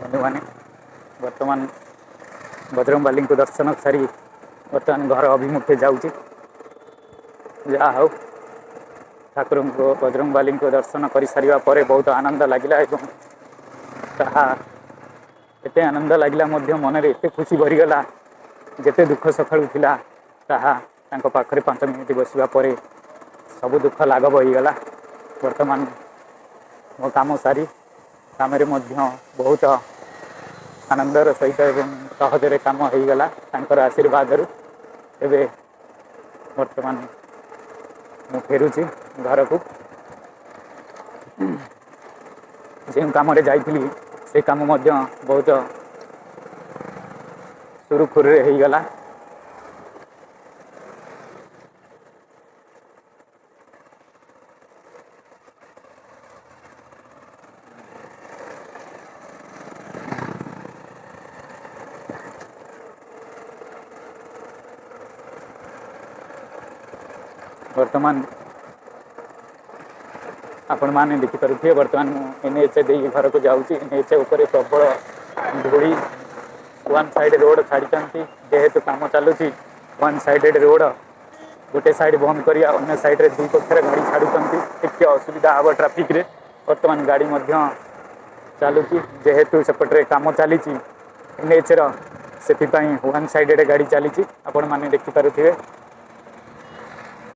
बंधु मैंने बर्तमान बजरंगबाली को दर्शन सारी बर्तमान घर अभिमुखे जाऊँगी जहाँ हो ठाकुर को बजरंगबाली को दर्शन कर सारा पर बहुत आनंद लगिला एते आनंद लगिला मन में एत खुशी भरीगला जिते दुख सकाळू थिला ताहा तांको पाखरे 5 मिनिट बसिबा परे सब दुख लाघव होईगला। वर्तमान मो काम सारी काम बहुत आनंदर सहित एवं सहजरे काम होईगला तांकर आशीर्वाद एबे वर्तमान मु फेरुची घर को जो काम जाइली से काम बहुत सुरुखुरु हो गला। वर्तमान आपण मैंने देखिपे बर्तमान एनएच दे घर को जाऊँगी एनएच उपर प्रबल धूली वन साइड रोड छाड़ी जेहेतु कम चलुची वन साइडेड रोड गोटे साइड बंद कर अन्य साइड रे दुई पक्षर गाड़ी छाड़ुंट टे असुविधा हम ट्राफिक रे वर्तमान गाड़ी चलुची जेहेतु सेपटे कम चली एनएच रे वन साइडेड गाड़ी चली आपण मैंने देखिपे।